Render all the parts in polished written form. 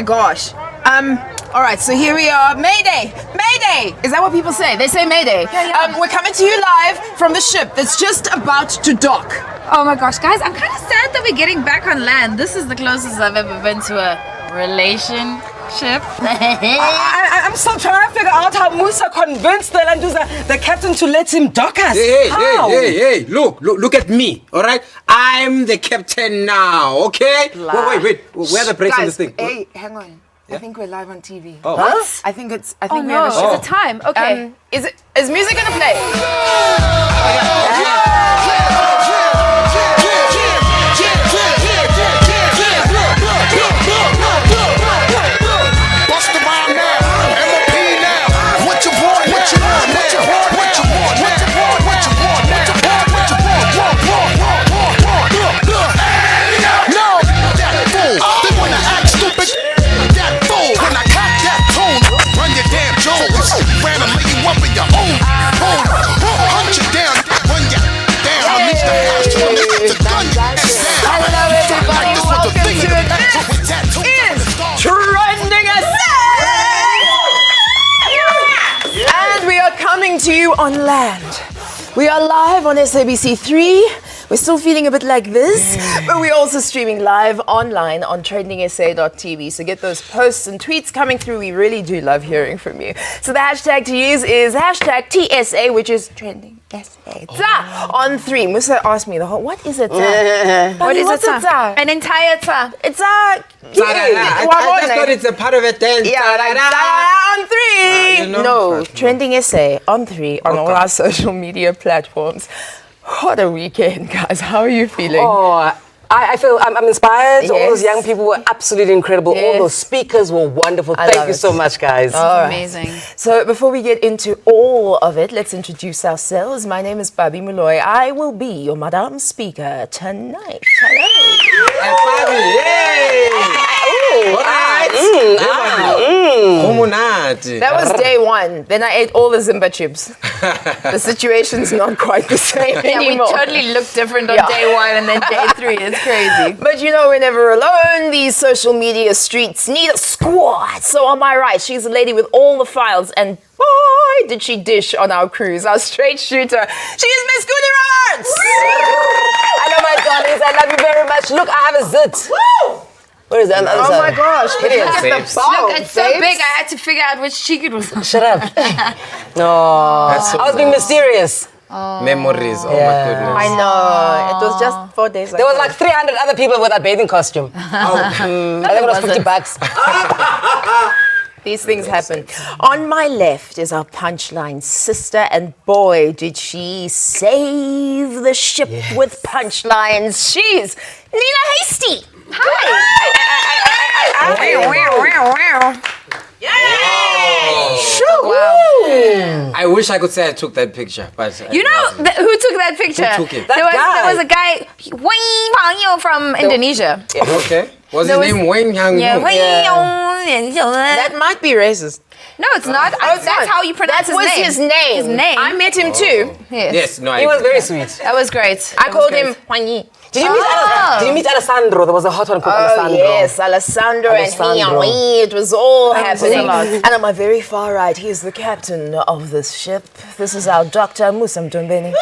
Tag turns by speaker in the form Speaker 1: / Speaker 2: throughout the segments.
Speaker 1: my gosh. All right, so here we are. Mayday! Mayday! Is that what people say? They say Mayday.
Speaker 2: Yeah.
Speaker 1: We're coming to you live from the ship that's just about to dock.
Speaker 2: Oh my gosh, guys, I'm kind of sad that we're getting back on land. This is the closest I've ever been to a relationship.
Speaker 3: I'm still trying to figure out how Musa convinced the captain to let him dock us.
Speaker 4: Hey, look at me, all right? I'm the captain now, okay? Wait, where's the price on this thing?
Speaker 1: Hey, hang on. I think we're live on TV.
Speaker 4: Oh.
Speaker 1: What? I think we have a show.
Speaker 2: Is it time? Okay.
Speaker 1: Is music gonna play? To you on land. We are live on SABC3. We're still feeling a bit like this, but we're also streaming live online on TrendingSA.tv. So get those posts and tweets coming through. We really do love hearing from you. So the hashtag to use is hashtag TSA, which is TrendingSA. On 3. Musa asked me the whole, what is it?
Speaker 2: What is it? An entire ta.
Speaker 1: It's a...
Speaker 4: I just thought it's a part of a dance.
Speaker 1: On 3. No, TrendingSA on 3 on all our social media platforms. What a weekend, guys. How are you feeling?
Speaker 3: Oh, I feel I'm inspired. Yes. All those young people were absolutely incredible. Yes. All those speakers were wonderful. Thank you so much, guys.
Speaker 2: Amazing.
Speaker 1: So before we get into all of it, let's introduce ourselves. My name is Babi Molloy. I will be your Madam Speaker tonight. Hello. That was day 1. Then I ate all the Zimba chips. The situation's not quite the same anymore.
Speaker 2: We totally look different on day 1 and then day 3. It's crazy.
Speaker 1: But you know, we're never alone. These social media streets need a squad. So on my right, she's a lady with all the files, and boy, did she dish on our cruise. Our straight shooter. She is Miss Goody Roberts.
Speaker 3: Hello, my darlings. I love you very much. Look, I have a zit.
Speaker 1: Woo!
Speaker 3: Where is that?
Speaker 1: Oh my gosh.
Speaker 2: Look, it's so big, I had to figure out which cheek it was on.
Speaker 3: Shut up. No. I was being mysterious.
Speaker 4: Memories, oh my goodness.
Speaker 1: I know. It was just 4 days ago.
Speaker 3: There was like 300 other people with a bathing costume. I think it was $50.
Speaker 1: These things happen. On my left is our punchline sister, and boy, did she save the ship with punchlines. She's Nina Hasty. Hi.
Speaker 4: Wow. I wish I could say I took that picture, but
Speaker 2: you know who took that picture?
Speaker 4: Who took it?
Speaker 2: There was a guy, Wayne Pangyo from Indonesia.
Speaker 4: Okay. Was his name Wayne Yang?
Speaker 1: That might be racist.
Speaker 2: No, it's not. That's how you pronounce his name.
Speaker 1: That was his name.
Speaker 2: His name.
Speaker 1: I met him too.
Speaker 4: Yes, no,
Speaker 3: he was very sweet.
Speaker 2: That was great.
Speaker 1: I called him Huang Yi.
Speaker 3: Did you meet Alessandro? There was a hot one called Alessandro.
Speaker 1: Yes, Alessandro and Yi. It was all happening. And on my very far right, he is the captain of this ship. This is our Dr. Musa Mtombeni.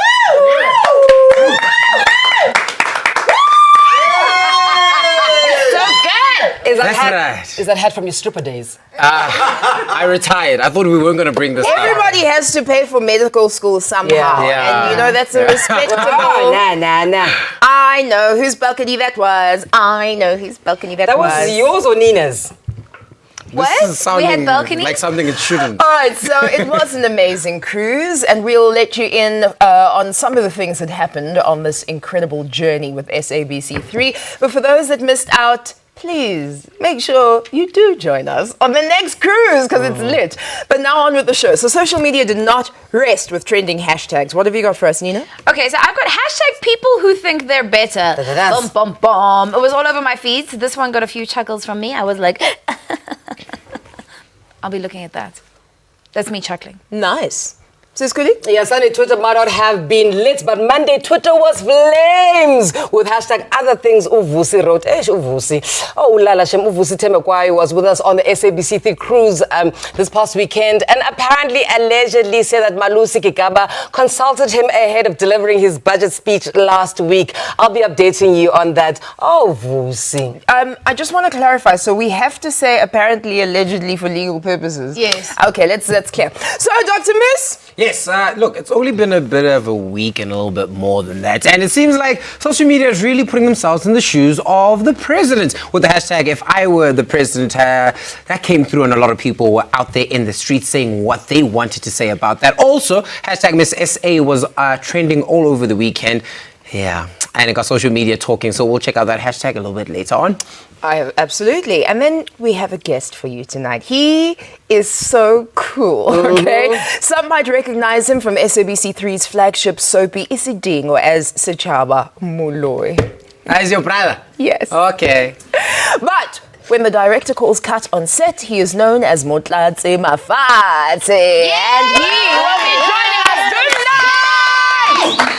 Speaker 3: Is that hat from your stripper days?
Speaker 4: I retired. I thought we weren't going to bring this up.
Speaker 1: Everybody has to pay for medical school somehow. And you know, that's a respectable...
Speaker 3: Nah.
Speaker 1: I know whose balcony that was. That
Speaker 3: was yours or Nina's?
Speaker 4: This is
Speaker 2: we had balcony?
Speaker 4: Like something it shouldn't.
Speaker 1: All right, so it was an amazing cruise, and we'll let you in on some of the things that happened on this incredible journey with SABC3. But for those that missed out, please make sure you do join us on the next cruise, because it's lit. But now on with the show. So social media did not rest with trending hashtags. What have you got for us, Nina?
Speaker 2: Okay, so I've got hashtag people who think they're better. Bum, bum, bum. It was all over my feed. So this one got a few chuckles from me. I was like, I'll be looking at that. That's me chuckling.
Speaker 1: Nice. Sis Kudi?
Speaker 3: Yeah, Sunday Twitter might not have been lit, but Monday Twitter was flames with hashtag other things. Uvusi wrote, Uvusi. Oh, Lala Shem Uvusi Temekwai was with us on the SABC3 cruise this past weekend and apparently allegedly said that Malusi Kigaba consulted him ahead of delivering his budget speech last week. I'll be updating you on that. Oh, Vusi.
Speaker 1: I just want to clarify. So we have to say apparently, allegedly for legal purposes.
Speaker 2: Yes.
Speaker 1: Okay, that's clear. So, Dr. Moose?
Speaker 4: Yes, look, it's only been a bit of a week and a little bit more than that. And it seems like social media is really putting themselves in the shoes of the president with the hashtag, if I were the president. That came through and a lot of people were out there in the streets saying what they wanted to say about that. Also, hashtag Miss SA was trending all over the weekend. Yeah, and it got social media talking. So we'll check out that hashtag a little bit later on.
Speaker 1: Absolutely. And then we have a guest for you tonight. He is so cool, okay? Some might recognize him from SABC3's flagship soapy Isiding, or as Sechaba Moloi.
Speaker 4: As your brother?
Speaker 1: Yes.
Speaker 4: Okay.
Speaker 1: But when the director calls cut on set, he is known as Motlatse Mafate. And he will be joining us tonight!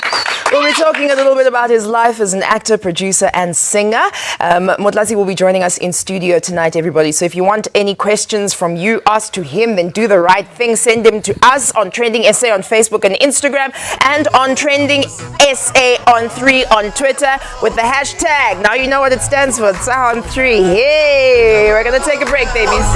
Speaker 1: We'll be talking a little bit about his life as an actor, producer, and singer. Motlatse will be joining us in studio tonight, everybody. So if you want any questions from you asked to him, then do the right thing. Send them to us on TrendingSA on Facebook and Instagram, and on TrendingSA on 3 on Twitter with the hashtag. Now you know what it stands for. It's on 3. Hey, we're going to take a break, babies.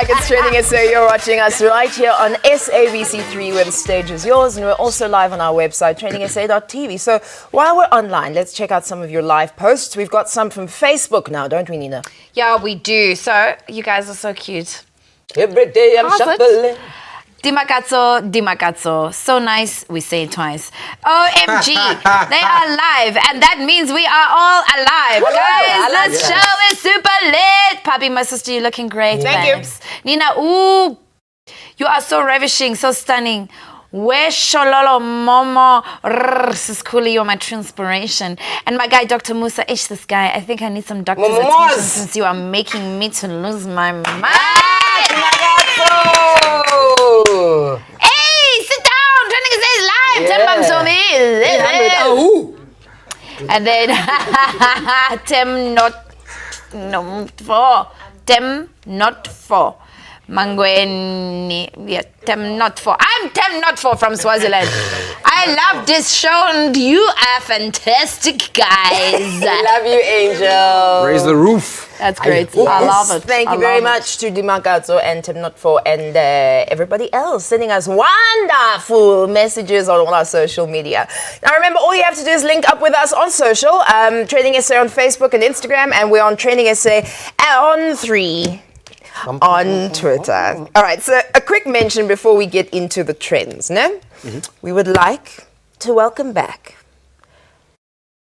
Speaker 1: back. It's TrendingSA. You're watching us right here on SABC3, where the stage is yours. And we're also live on our website, TrendingSA.tv. So while we're online, let's check out some of your live posts. We've got some from Facebook now, don't we, Nina?
Speaker 2: Yeah, we do. So you guys are so cute.
Speaker 3: Every day I'm
Speaker 2: How's it?
Speaker 3: shuffling.
Speaker 2: Dimakatso, so nice, we say it twice. OMG, they are live, and that means we are all alive. Guys, this show is super lit. Papi, my sister, you're looking great.
Speaker 1: Thank
Speaker 2: babes. Nina, ooh, you are so ravishing, so stunning. Where Shololo Momo Siskuli, you're my true inspiration. And my guy, Dr. Musa, this guy, I think I need some doctor's attention since you are making me to lose my mind. Hey, sit down! TrendingSA is live!
Speaker 3: Yeah.
Speaker 2: And then Tem not for Mangweni, yeah, Tem not for. I'm Tem not for from Swaziland. I love this show and you are fantastic guys.
Speaker 3: Love you, Angel.
Speaker 4: Raise the roof.
Speaker 2: That's great. I love it.
Speaker 1: Thank you very much to Dimakatso and Tim Not4 and everybody else sending us wonderful messages on all our social media. Now remember, all you have to do is link up with us on social, TrendingSA on Facebook and Instagram, and we're on TrendingSA on 3 on Twitter. All right, so a quick mention before we get into the trends, no? We would like to welcome back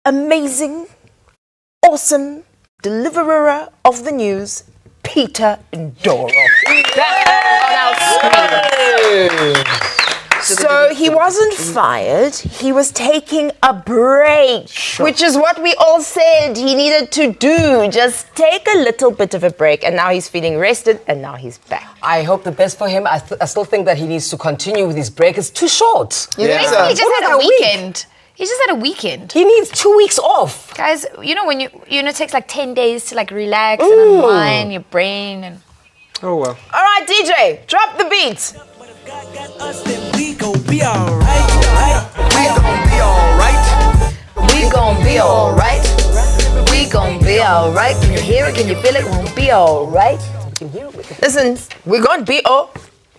Speaker 1: amazing, awesome deliverer of the news, Peter Ndoro. So he wasn't fired, he was taking a break, which is what we all said he needed to do. Just take a little bit of a break, and now he's feeling rested, and now he's back.
Speaker 3: I hope the best for him. I still think that he needs to continue with his break. It's too short.
Speaker 1: You think
Speaker 2: He
Speaker 1: so?
Speaker 2: just had a weekend. He just had a weekend.
Speaker 3: He needs 2 weeks off.
Speaker 2: Guys, you know when it takes like 10 days to like relax and unwind your brain and
Speaker 4: Oh, well.
Speaker 1: All right, DJ, drop the beat.
Speaker 5: We gon' be alright.
Speaker 2: we gon' be alright. We gon' be alright. Can you hear it? Can you feel it? We'll be alright.
Speaker 1: Listen, we're going to be all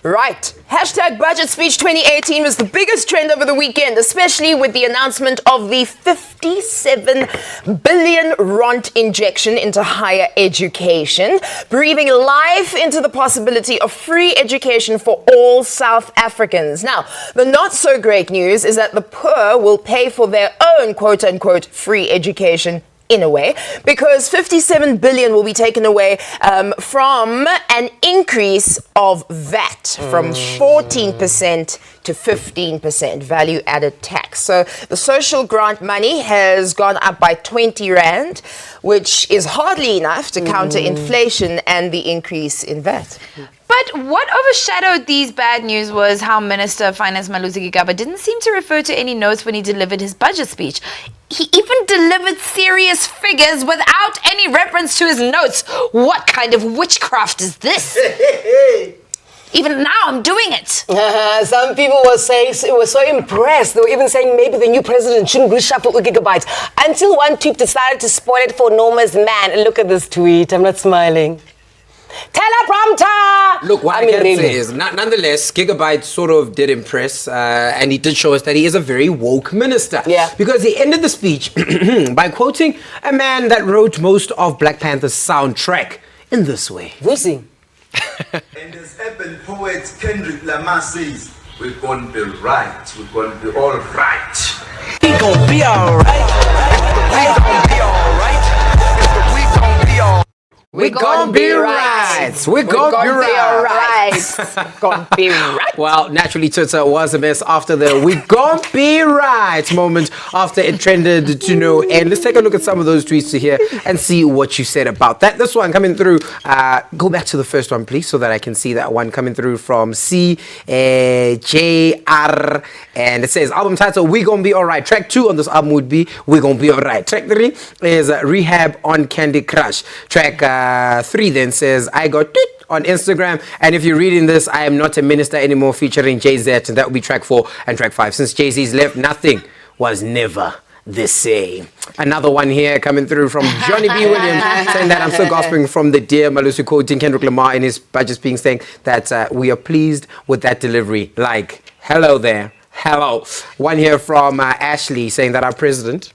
Speaker 1: right. Hashtag Budget Speech 2018 was the biggest trend over the weekend, especially with the announcement of the 57 billion rand injection into higher education, breathing life into the possibility of free education for all South Africans. Now, the not so great news is that the poor will pay for their own quote-unquote free education in a way, because 57 billion will be taken away from an increase of VAT from 14% to 15% value added tax. So the social grant money has gone up by 20 rand, which is hardly enough to counter inflation and the increase in VAT.
Speaker 2: But what overshadowed these bad news was how Minister of Finance Malusi Gigaba didn't seem to refer to any notes when he delivered his budget speech. He even delivered serious figures without any reference to his notes. What kind of witchcraft is this? Even now, I'm doing it.
Speaker 3: Some people were so impressed. They were even saying maybe the new president shouldn't reshuffle with gigabytes. Until one tweet decided to spoil it for Norma's man. And look at this tweet. I'm not smiling. Teleprompter!
Speaker 4: Look, what I can say is, nonetheless, Gigabyte sort of did impress, and he did show us that he is a very woke minister.
Speaker 3: Yeah.
Speaker 4: Because he ended the speech by quoting a man that wrote most of Black Panther's soundtrack in this way.
Speaker 3: Vusi.
Speaker 6: And as urban poet Kendrick Lamar says, we're going to be right. We're going to be all right.
Speaker 5: We gon' be alright. We gon' be alright. We gon' be alright.
Speaker 4: We're gonna be right. We're gonna be right.
Speaker 1: Gonna be right.
Speaker 4: Well, naturally, Twitter was a mess after the "we gon' be right" moment after it trended to no end. Let's take a look at some of those tweets to hear and see what you said about that. This one coming through. Go back to the first one, please, so that I can see that one coming through from CJR. And it says, album title, We Gon' Be Alright. Track 2 on this album would be We Gon' Be Alright. Track 3 is Rehab on Candy Crush. Track 3 then says, I got it on Instagram. And if you're reading this, I am not a minister anymore, featuring Jay-Z. And that would be track 4 and track 5. Since Jay-Z's left, nothing was never TrendingSA. Another one here coming through from Johnny B. Williams saying that I'm still gossiping from the dear Malusi, quoting Kendrick Lamar in his budget speaking, saying that we are pleased with that delivery. Like, hello there. Hello. One here from Ashley saying that our president,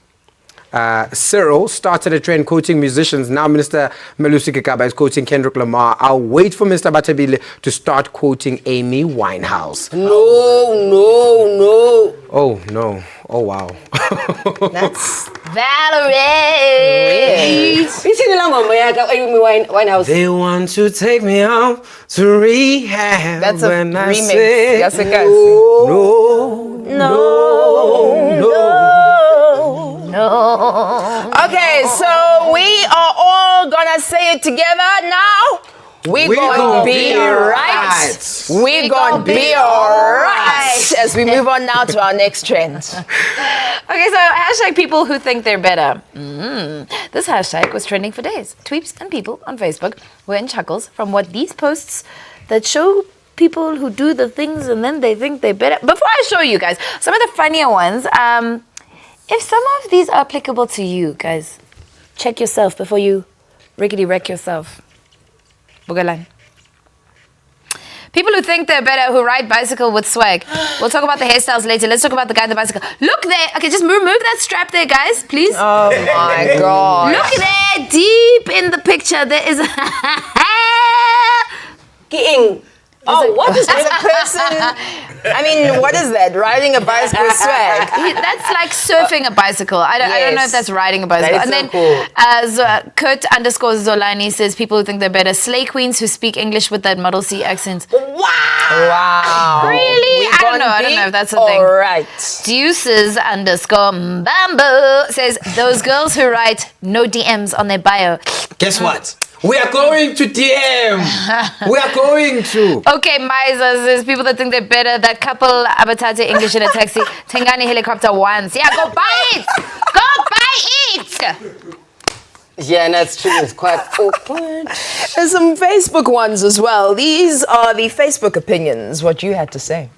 Speaker 4: Cyril, started a trend quoting musicians. Now Minister Malusi Gigaba is quoting Kendrick Lamar. I'll wait for Mr. Batabile to start quoting Amy Winehouse.
Speaker 3: No.
Speaker 4: Oh, no. Oh, wow.
Speaker 1: That's
Speaker 2: Valerie.
Speaker 3: Isini la ngoma yaka Amy Winehouse.
Speaker 4: They want to take me out to rehab.
Speaker 1: that's a
Speaker 4: when I
Speaker 1: remix.
Speaker 4: say
Speaker 1: Yes, it goes.
Speaker 2: No.
Speaker 1: Okay, so we are all gonna say it together now. We're gonna be right. We're gonna be alright. As we move on now to our next trend.
Speaker 2: Okay, so hashtag people who think they're better. This hashtag was trending for days. Tweeps and people on Facebook were in chuckles from what these posts that show people who do the things and then they think they're better. Before I show you guys some of the funnier ones, if some of these are applicable to you guys, check yourself before you rickety wreck yourself. Bugalan. People who think they're better, who ride bicycle with swag. We'll talk about the hairstyles later. Let's talk about the guy on the bicycle. Look there. Okay, just remove that strap there, guys, please.
Speaker 1: Oh my god.
Speaker 2: Look there, deep in the picture, there is a
Speaker 3: King. Oh, what is
Speaker 1: As a person, I mean, what is that? Riding a bicycle with swag.
Speaker 2: That's like surfing a bicycle. I don't know if
Speaker 1: Yes.
Speaker 2: that's riding a bicycle.
Speaker 3: That is
Speaker 2: And
Speaker 3: so
Speaker 2: then
Speaker 3: cool.
Speaker 2: Kurt _ Zolani says people who think they're better. Slay queens who speak English with that Model C accent.
Speaker 1: Wow.
Speaker 2: Really? I don't know if that's a thing.
Speaker 1: Alright.
Speaker 2: Deuces _ Bamboo says those girls who write no DMs on their bio.
Speaker 4: Guess what? We are going to DM. We are going to.
Speaker 2: Okay, Miza says people that think they're better. That couple abatate English in a taxi. Tengani helicopter once. Yeah, go buy it. Go buy it.
Speaker 3: Yeah, and that's true. It's quite awkward.
Speaker 1: There's some Facebook ones as well. These are the Facebook opinions, what you had to say.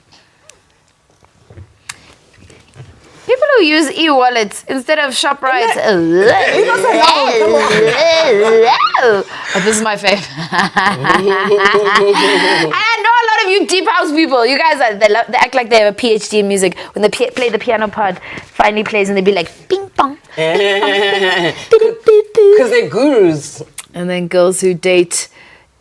Speaker 2: People who use e-wallets instead of ShopRite. Oh, this is my fave. And I know a lot of you deep house people. You guys, they act like they have a PhD in music. When they play the piano part, finally plays and they be like, ping pong.
Speaker 3: Because they're gurus.
Speaker 2: And then girls who date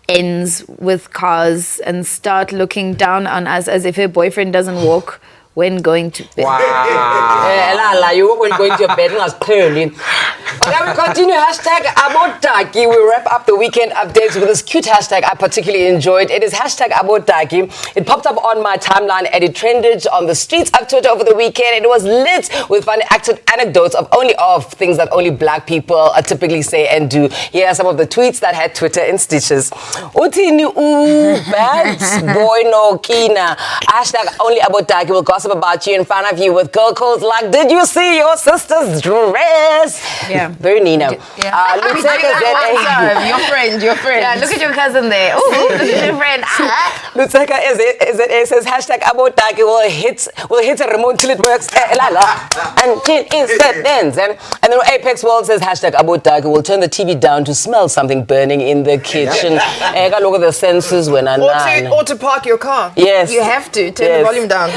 Speaker 2: ends with cars and start looking down on us as if her boyfriend doesn't walk when going to bed.
Speaker 3: La, you walk when going to your bed, that's clearly. Okay, we continue. Hashtag Abotaki. We wrap up the weekend updates with this cute hashtag I particularly enjoyed. It is hashtag Abotaki. It popped up on my timeline and it trended on the streets of Twitter over the weekend. It was lit with funny anecdotes of things that only black people typically say and do. Here are some of the tweets that had Twitter in stitches. Utini bad boy no kina. Hashtag only Abotaki will gossip about you in front of you with girl codes like, did you see your sister's dress?
Speaker 2: Yeah.
Speaker 3: Very Nina.
Speaker 2: Yeah.
Speaker 1: Your friend.
Speaker 2: Yeah, look at your cousin there. Ooh, look at your friend.
Speaker 3: Lutseka says hashtag Abotaki will hit a remote till it works. And she is that dance. And then Apex World says hashtag Abotaki will turn the TV down to smell something burning in the kitchen. I got look at the sensors when I'm
Speaker 1: Or to park your car.
Speaker 3: Yes.
Speaker 1: You have to turn the volume down.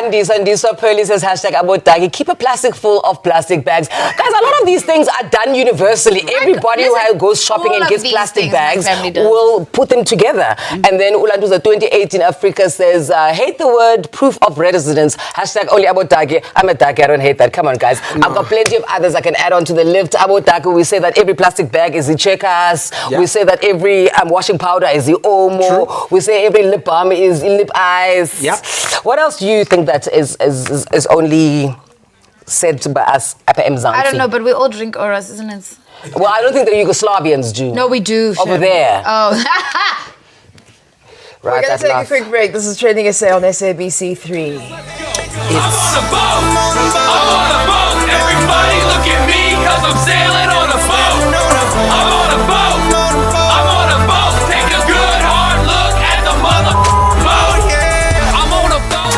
Speaker 3: Andy so Pearly says hashtag Abotaki keep a plastic full of plastic bags. Guys, a lot of these things are done universally. Everybody who goes shopping and gets plastic bags will put them together. And then Ulanduza 2018 Africa says hate the word proof of residence. Hashtag only Abotaki. I'm a Taki, I don't hate that. Come on, guys. I've got plenty of others I can add on to the list. Abotaki, we say that every plastic bag is the checkers.
Speaker 4: Yeah.
Speaker 3: We say that every washing powder is the Omo.
Speaker 4: True.
Speaker 3: We say every lip balm is lip eyes.
Speaker 4: Yep.
Speaker 3: What else do you think that is only said by us at Mzansi?
Speaker 2: I don't know, but we all drink Oras, isn't it?
Speaker 3: Well, I don't think the Yugoslavians do.
Speaker 2: No, we do.
Speaker 3: Over there.
Speaker 2: Oh.
Speaker 1: We're
Speaker 3: Right,
Speaker 1: going
Speaker 3: that's
Speaker 1: to take a
Speaker 3: enough.
Speaker 1: quick break. This is TrendingSA on SABC 3.
Speaker 5: I'm on a boat. Everybody look at me, cause I'm sailing on a boat. I'm on a boat. I'm on a boat. Take a good hard look at the mother boat. I'm on a boat.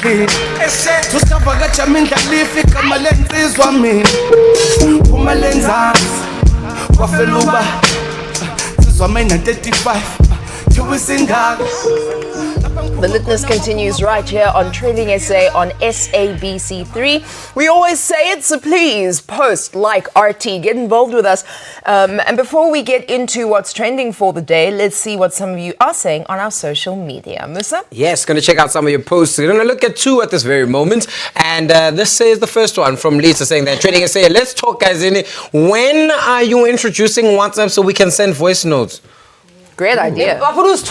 Speaker 7: endlini tusavakatsha mindlalifi igama lensizwa mina uma lenzazi kwafela uba sizwa mina 35 tiwisindala.
Speaker 1: The litness continues right here on Trending SA on SABC3. We always say it, so please post, like, RT, get involved with us. And before we get into what's trending for the day, let's see what some of you are saying on our social media. Musa?
Speaker 4: Yes, going to check out some of your posts. We're going to look at two at this very moment. And this is the first one from Lisa saying that Trending SA, let's talk, guys. When are you introducing WhatsApp so we can send voice notes?
Speaker 1: Great idea.
Speaker 4: There's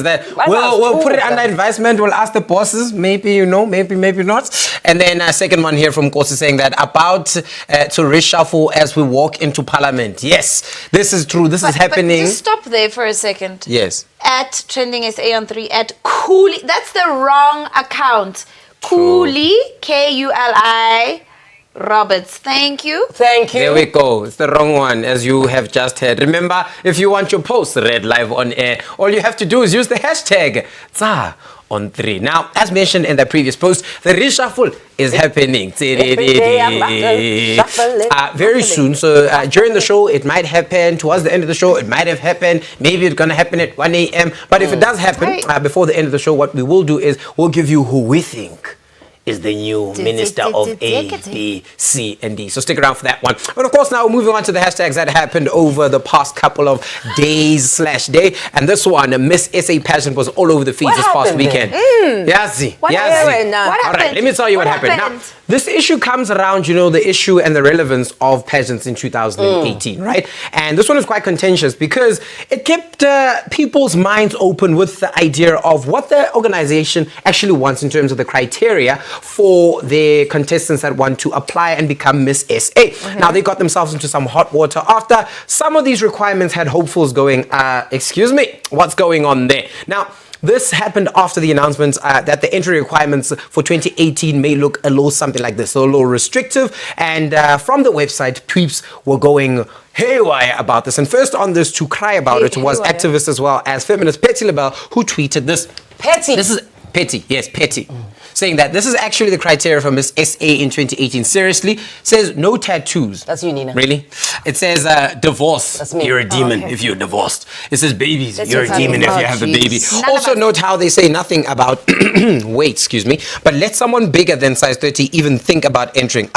Speaker 4: that. We'll put it under advisement. We'll ask the bosses. Maybe, maybe not. And then a second one here from Kosi saying that about to reshuffle as we walk into parliament. Yes, this is true. This is happening.
Speaker 2: But just stop there for a second.
Speaker 4: Yes.
Speaker 2: At TrendingSA on 3, at Cooley. That's the wrong account. Cooley, Kuli Roberts. Thank you.
Speaker 3: Thank you.
Speaker 4: There we go. It's the wrong one, as you have just heard. Remember, if you want your post read live on air, all you have to do is use the hashtag TSA on 3. Now, as mentioned in the previous post, the reshuffle is happening very soon. So during the show, it might happen. Towards the end of the show, it might have happened. Maybe it's going to happen at 1 a.m. But if it does happen before the end of the show, what we will do is we'll give you who we think is the new Minister of A, B, C, and D. So stick around for that one. But of course, now moving on to the hashtags that happened over the past couple of days/day. And this one, Miss SA pageant was all over the feeds this past weekend. Yazi.
Speaker 2: What happened?
Speaker 4: All right, let me tell you what happened. Now, this issue comes around, the issue and the relevance of pageants in 2018, right? And this one is quite contentious because it kept people's minds open with the idea of what the organization actually wants in terms of the criteria for the contestants that want to apply and become Miss SA. Now, they got themselves into some hot water after some of these requirements had hopefuls going, excuse me, what's going on there? Now, this happened after the announcement that the entry requirements for 2018 may look a little something like this, so a little restrictive. And from the website, tweets were going haywire about this. And first on this to cry about it was activist as well as feminist Petty LaBelle, who tweeted this.
Speaker 3: Petty.
Speaker 4: This is Petty, yes, Petty. Saying that this is actually the criteria for Miss SA in 2018. Seriously, says no tattoos.
Speaker 3: That's you, Nina.
Speaker 4: Really? It says divorce.
Speaker 3: That's me.
Speaker 4: You're a demon if you're divorced. It says babies. You're a demon if you have a baby.
Speaker 2: None
Speaker 4: Also note how they say nothing about weight, excuse me, but let someone bigger than size 30 even think about entering.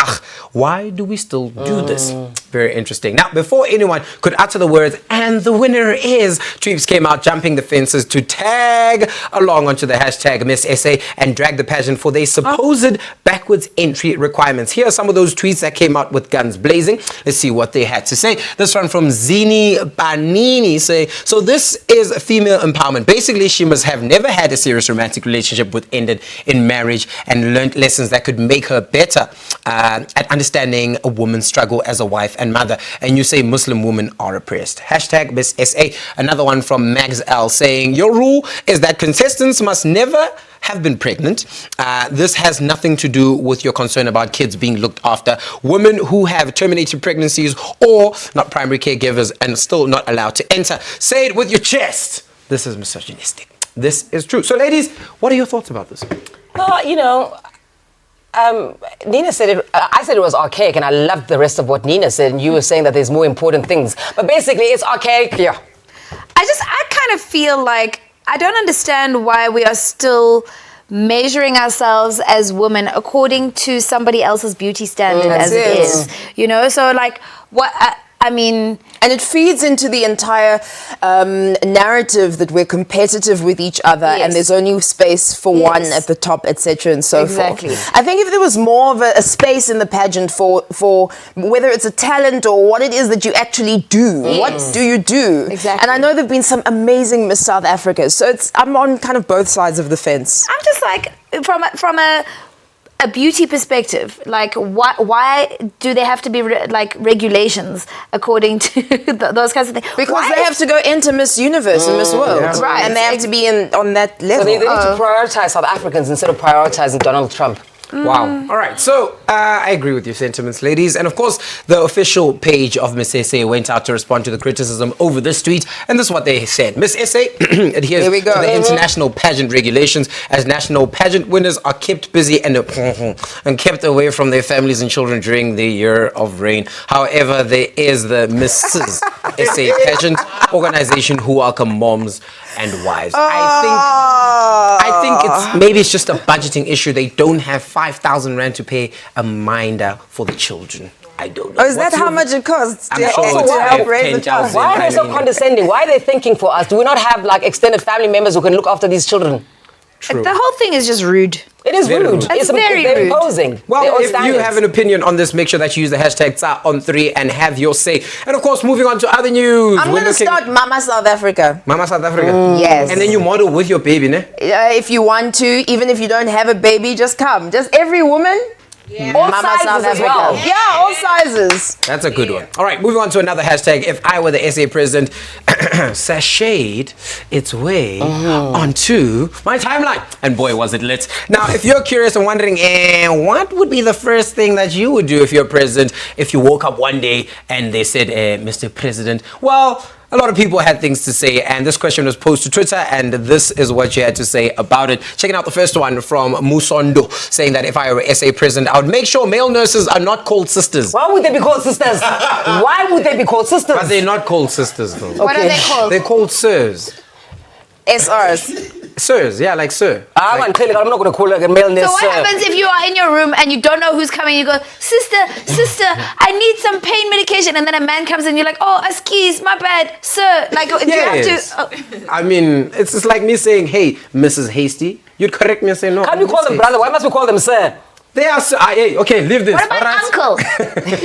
Speaker 4: Why do we still do this? Very interesting. Now, before anyone could utter the words, and the winner is, Tweeps came out jumping the fences to tag along onto the hashtag Miss SA and drag the pageant for their supposed backwards entry requirements. Here are some of those tweets that came out with guns blazing. Let's see what they had to say. This one from Zini Banini saying, so this is female empowerment. Basically, she must have never had a serious romantic relationship with ended in marriage and learned lessons that could make her better at understanding a woman's struggle as a wife and mother. And you say Muslim women are oppressed. Hashtag Miss SA. Another one from Max L saying, your rule is that contestants must never have been pregnant. This has nothing to do with your concern about kids being looked after. Women who have terminated pregnancies or not primary caregivers and still not allowed to enter. Say it with your chest. This is misogynistic. This is true. So ladies, what are your thoughts about this?
Speaker 3: Nina said it, I said it was archaic, and I loved the rest of what Nina said, and you were saying that there's more important things. But basically, it's archaic. Yeah.
Speaker 2: I kind of feel like I don't understand why we are still measuring ourselves as women according to somebody else's beauty standard as it is. So like what I mean,
Speaker 1: and it feeds into the entire narrative that we're competitive with each other, and there's only space for one at the top, etc., and so forth. I think if there was more of a space in the pageant for whether it's a talent or what it is that you actually do, what do you do?
Speaker 2: Exactly.
Speaker 1: And I know there've been some amazing Miss South Africa, so I'm on kind of both sides of the fence.
Speaker 2: I'm just like from a beauty perspective, like why do they have to be regulations according to those kinds of things?
Speaker 1: Because they have to go into Miss Universe and Miss World,
Speaker 2: right?
Speaker 1: And they have to be on that level.
Speaker 3: So they need to prioritize South Africans instead of prioritizing Donald Trump.
Speaker 4: Wow. All right. So I agree with your sentiments, ladies. And of course, the official page of Miss SA went out to respond to the criticism over this tweet. And this is what they said. Miss SA adheres
Speaker 1: Here we go.
Speaker 4: to the international pageant regulations as national pageant winners are kept busy and kept away from their families and children during the year of rain. However, there is the Mrs. SA pageant organization who welcome moms and wives. I think it's just a budgeting issue. They don't have 5,000 rand to pay a minder for the children. I don't know.
Speaker 1: Oh, is that how much it costs?
Speaker 4: I'm
Speaker 1: to
Speaker 4: sure
Speaker 1: to
Speaker 4: it's
Speaker 1: help raise the
Speaker 4: 10,000.
Speaker 1: child?
Speaker 3: Why are they so
Speaker 4: I mean-
Speaker 3: condescending? Why are they thinking for us? Do we not have like extended family members who can look after these children?
Speaker 4: True.
Speaker 2: The whole thing is just rude.
Speaker 3: It is
Speaker 4: Very
Speaker 3: rude.
Speaker 4: rude.
Speaker 2: It's very
Speaker 3: they're
Speaker 2: rude.
Speaker 3: imposing.
Speaker 4: Well,
Speaker 3: Their own
Speaker 4: if you
Speaker 3: standards.
Speaker 4: have an opinion on this, make sure that you use the hashtag #on3 and have your say. And of course, moving on to other news.
Speaker 1: I'm
Speaker 4: we're
Speaker 1: going to
Speaker 4: looking-
Speaker 1: start Mama South Africa.
Speaker 4: Mama South Africa.
Speaker 1: Yes.
Speaker 4: And then you model with your baby, ne?
Speaker 1: If you want to, even if you don't have a baby, just come. Just every woman.
Speaker 3: All
Speaker 1: Mama
Speaker 3: sizes
Speaker 1: South
Speaker 3: as
Speaker 1: Africa.
Speaker 3: well.
Speaker 1: Yeah, all sizes.
Speaker 4: That's a good one. All right, moving on to another hashtag. If I were the SA president, sashayed its way onto my timeline. And boy, was it lit. Now, if you're curious and wondering, what would be the first thing that you would do if you're president, if you woke up one day and they said, Mr. President, well, a lot of people had things to say, and this question was posed to Twitter, and this is what you had to say about it. Checking out the first one from Musondo, saying that if I were SA president, I would make sure male nurses are not called sisters.
Speaker 3: Why would they be called sisters? Why would they be called sisters?
Speaker 4: But they're not called sisters, though.
Speaker 2: What are they called?
Speaker 4: They're called sirs.
Speaker 1: SRs.
Speaker 4: Sirs, yeah, like sir.
Speaker 3: I'm not going to call her a male nurse.
Speaker 2: So what happens if you are in your room and you don't know who's coming? You go, sister, I need some pain medication, and then a man comes in. You're like, oh, skis, my bad, sir. Like, do you have
Speaker 4: Yes.
Speaker 2: to? Oh.
Speaker 4: I mean, it's just like me saying, hey, Mrs. Hasty. You'd correct me and say, no.
Speaker 3: Can't we call them
Speaker 4: Miss
Speaker 3: brother? Why must we call them sir?
Speaker 4: Hasty. They are sir. Hey, okay, leave this.
Speaker 2: What about
Speaker 4: all right?
Speaker 2: uncle?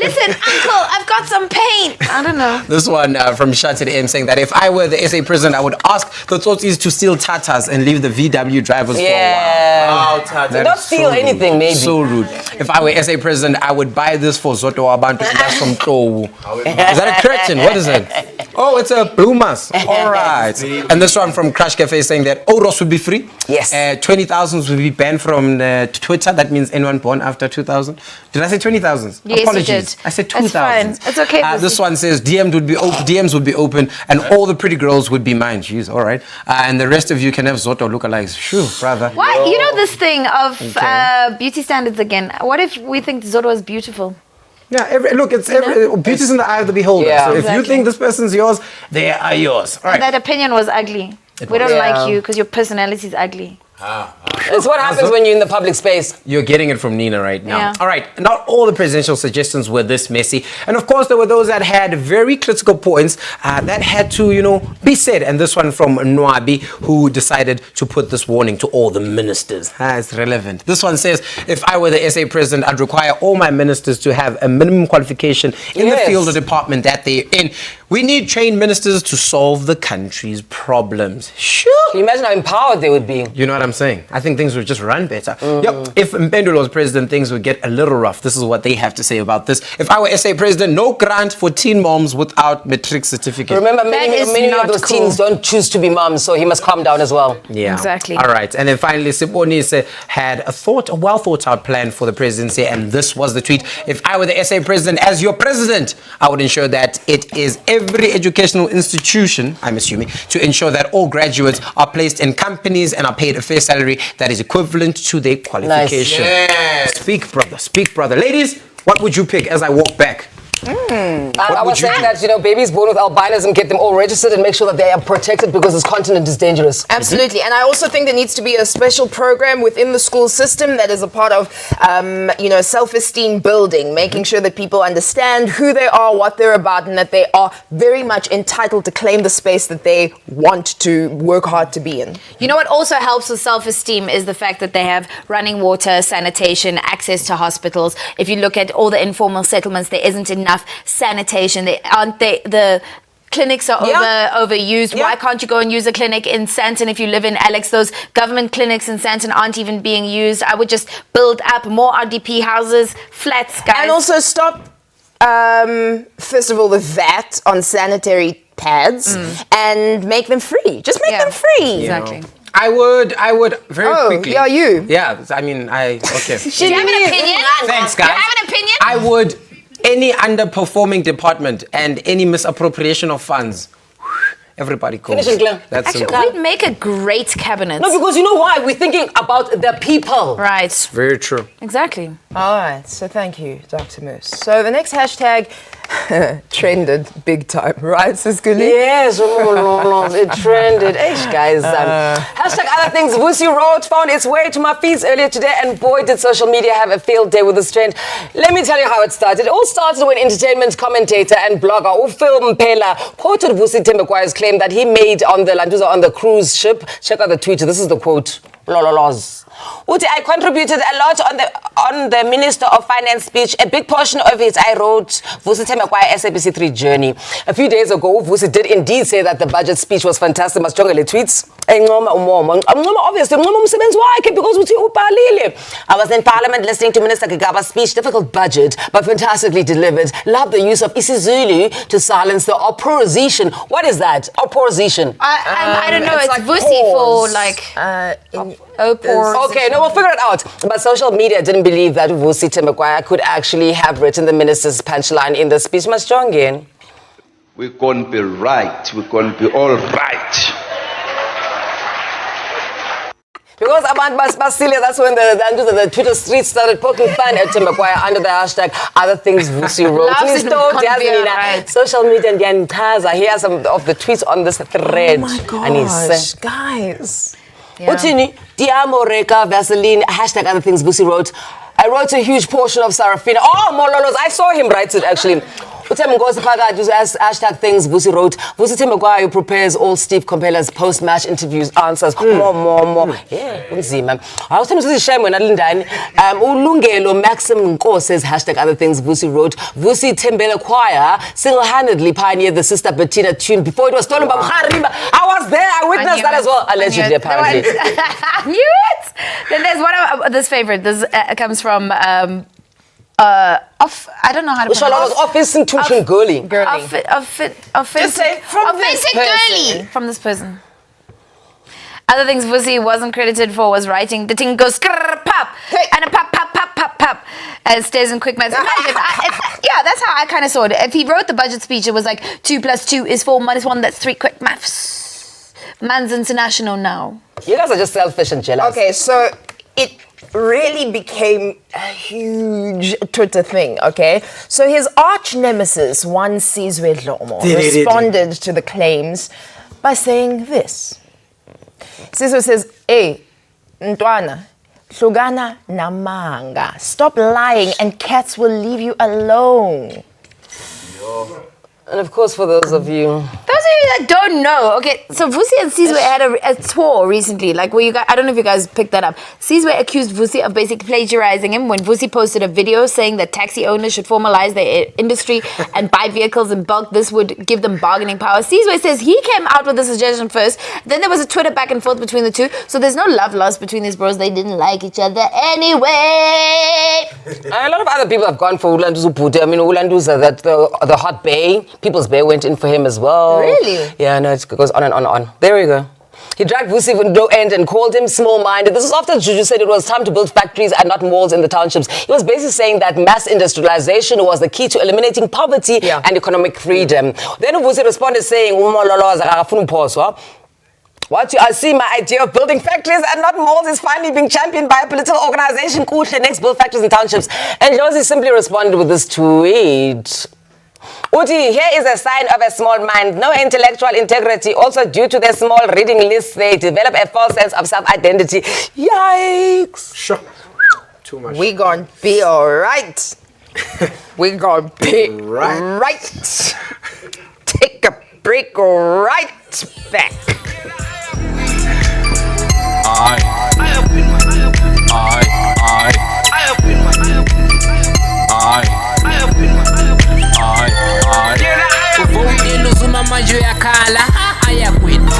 Speaker 2: Listen, uncle, I've got some pain. I don't know.
Speaker 4: This one from Shattered M saying that if I were the SA president, I would ask the Tsotsis to steal Tatas and leave the VW drivers for a while.
Speaker 3: Yeah.
Speaker 4: That
Speaker 3: Don't
Speaker 4: is
Speaker 3: steal
Speaker 4: rude.
Speaker 3: anything, maybe.
Speaker 4: So rude. If I were SA president, I would buy this for Zoto Abantu and that's from Towu. Is that a curtain? What is it? Oh, it's a Blumas. All right. And this one from Crash Cafe saying that Oros would be free.
Speaker 3: Yes.
Speaker 4: 20,000 would be banned from Twitter. That means anyone born after 2000. Did I say 20,000?
Speaker 2: Yes, you
Speaker 4: Apologies.
Speaker 2: did.
Speaker 4: I said
Speaker 2: It's
Speaker 4: 2,000.
Speaker 2: fine. It's okay, Pussy.
Speaker 4: This one says DMs would be open and all the pretty girls would be mine. Jeez, all right. And the rest of you can have Zoto lookalikes. Shoo, brother.
Speaker 2: Why? You know this thing of beauty standards again. What if we think Zoto is beautiful?
Speaker 4: Yeah, beauty's in the eye of the beholder.
Speaker 3: Yeah.
Speaker 4: So if you
Speaker 2: Exactly.
Speaker 4: think this person's yours, they are yours. All right.
Speaker 2: That opinion was ugly. We don't like you because your personality is ugly.
Speaker 3: It's what happens when you're in the public space.
Speaker 4: You're getting it from Nina right now.
Speaker 2: Yeah.
Speaker 4: All right. Not all the presidential suggestions were this messy. And of course, there were those that had very critical points that had to, be said. And this one from Nwabi, who decided to put this warning to all the ministers. It's relevant. This one says, if I were the SA president, I'd require all my ministers to have a minimum qualification in the
Speaker 3: Yes.
Speaker 4: field or department that they're in. We need trained ministers to solve the country's problems. Sure.
Speaker 3: Can you imagine how empowered they would be?
Speaker 4: You know what I'm saying? I think things would just run better. Yep. If Mpendulo was president, things would get a little rough. This is what they have to say about this. If I were SA president, no grant for teen moms without matric certificate.
Speaker 3: Remember,
Speaker 2: That
Speaker 3: many
Speaker 2: is
Speaker 3: of
Speaker 2: not
Speaker 3: those
Speaker 2: cool.
Speaker 3: teens don't choose to be moms, so he must calm down as well.
Speaker 4: Yeah.
Speaker 2: Exactly.
Speaker 4: All right. And then finally, Sibonise had a well thought out plan for the presidency. And this was the tweet. If I were the SA president, as your president, I would ensure that it is every educational institution, I'm assuming, to ensure that all graduates are placed in companies and are paid a fair salary that is equivalent to their qualification. Speak, brother. Ladies, what would you pick as I walk back?
Speaker 3: I
Speaker 4: would
Speaker 3: was
Speaker 4: you
Speaker 3: saying
Speaker 4: do?
Speaker 3: that, babies born with albinism, get them all registered and make sure that they are protected because this continent is dangerous.
Speaker 1: Absolutely. And I also think there needs to be a special program within the school system that is a part of, self-esteem building, making sure that people understand who they are, what they're about, and that they are very much entitled to claim the space that they want to work hard to be in.
Speaker 2: You know what also helps with self-esteem is the fact that they have running water, sanitation, access to hospitals. If you look at all the informal settlements, there isn't enough sanitation. The clinics are overused.
Speaker 1: Yeah.
Speaker 2: Why can't you go and use a clinic in Santon if you live in Alex? Those government clinics in Santon aren't even being used. I would just build up more RDP houses, flats, guys.
Speaker 1: And also stop, first of all, the VAT on sanitary pads and make them free. Just make them free.
Speaker 2: Exactly.
Speaker 4: I would very quickly.
Speaker 1: yeah, you.
Speaker 4: Yeah, I mean, okay.
Speaker 2: Do you have an opinion?
Speaker 4: Thanks,
Speaker 2: Do you
Speaker 4: guys.
Speaker 2: have an opinion?
Speaker 4: I would, any underperforming department and any misappropriation of funds, everybody goes.
Speaker 3: Finish it, Glenn.
Speaker 4: That's
Speaker 2: Actually,
Speaker 4: simple.
Speaker 2: we'd make a great cabinet.
Speaker 3: No, because you know why? We're thinking about the people.
Speaker 2: Right.
Speaker 4: Very true.
Speaker 2: Exactly.
Speaker 1: All right, so thank you, Dr. Moose. So the next hashtag trended big time, right, Siskuli?
Speaker 3: Yes, it trended. Hey, guys. Hashtag other things. Vusi Road found its way to my feeds earlier today, and boy, did social media have a field day with this trend. Let me tell you how it started. It all started when entertainment commentator and blogger Ufil Mpela quoted Vusi Tembekwa's claim that he made on the Landuza on the cruise ship. Check out the tweet. This is the quote. Lololoz. Uti, I contributed a lot on the Minister of Finance speech. A big portion of it I wrote Vusi Tembekwa's SABC3 journey. A few days ago, Vusi did indeed say that the budget speech was fantastic. Masjongele tweets. Obviously, because I was in Parliament listening to Minister Gigaba's speech. Difficult budget, but fantastically delivered. Love the use of isiZulu to silence the opposition. What is that? Opposition.
Speaker 2: I don't know. It's
Speaker 1: like
Speaker 2: Vusi for
Speaker 1: pause.
Speaker 2: like opposition.
Speaker 3: Okay, no, we'll figure it out. But social media didn't believe that Vusi Tembekwa could actually have written the minister's punchline in the speech. Masjongeni.
Speaker 6: We're going to be right. We're going to be all right.
Speaker 3: Because about Basilia, that's when the Twitter streets started poking fun at Tembekwa under the hashtag other things Vusi wrote.
Speaker 2: Loves it when can't be right.
Speaker 3: Social media and Yantaza. Here are some of the tweets on this thread.
Speaker 1: Oh my
Speaker 3: And he
Speaker 1: gosh,
Speaker 3: said,
Speaker 1: guys.
Speaker 3: Utini, Diamo Reka, Vaseline, hashtag other things Vusi wrote. I wrote a huge portion of Sarafina. Oh, Mololos, I saw him write it actually. Hashtag things Vusi wrote. Vusi Tembekwa prepares all Steve Komphela's post-match interviews, answers. More. Yeah, unzima. I was telling you shame when I didn't die. Ulungelo Maxim Nko says hashtag other things Vusi wrote. Vusi Tembekwa single-handedly pioneered the Sister Bettina tune before it was stolen by Mkhariba. I was there. I witnessed that as well. Allegedly, apparently.
Speaker 2: I knew it. Then there's one of this favorite. This comes from I don't know how to pronounce.
Speaker 3: Office institution girly.
Speaker 1: Just say from this
Speaker 2: Authentic
Speaker 1: person.
Speaker 2: girly from this person. Other things Vusi wasn't credited for was writing the thing goes skrrr, pop and a pop and stays in quick maths. Imagine, yeah, that's how I kind of saw it. If he wrote the budget speech, it was like 2 + 2 is 4 - 1. That's 3 quick maths. Man's international now.
Speaker 3: You guys are just selfish and jealous.
Speaker 1: Okay, so it really became a huge Twitter thing, okay? So his arch nemesis, one Sizwe Dlomo, responded to the claims by saying this. Sizwe says, hey, Ntwana, hlukana namanga. Stop lying and cats will leave you alone.
Speaker 3: And of course, for those of you...
Speaker 2: Those of you that don't know, okay, so Vusi and Sizwe had a tour recently, like where you guys, I don't know if you guys picked that up. Sizwe accused Vusi of basically plagiarizing him when Vusi posted a video saying that taxi owners should formalize their industry and buy vehicles in bulk. This would give them bargaining power. Sizwe says he came out with the suggestion first, then there was a Twitter back and forth between the two, so there's no love lost between these bros. They didn't like each other anyway.
Speaker 3: A lot of other people have gone for Ulanduza Pute. I mean, Ulanduza, that the hot bay, People's Bay went in for him as well.
Speaker 1: Really?
Speaker 3: Yeah, no, it goes on and on and on. There we go. He dragged Vusi to no end and called him small-minded. This is after Juju said it was time to build factories and not malls in the townships. He was basically saying that mass industrialization was the key to eliminating poverty and economic freedom. Then Vusi responded saying, what I see, my idea of building factories and not malls is finally being championed by a political organization. Kuhle, next build factories in townships. And Josie simply responded with this tweet. Uti, here is a sign of a small mind, no intellectual integrity. Also, due to their small reading lists, they develop a false sense of self-identity. Yikes!
Speaker 4: Sure. Too much.
Speaker 1: We gonna be all right. We gonna be right. Take a break right back.
Speaker 5: Uvowudeni uzuma manje uyakhala ayakwethu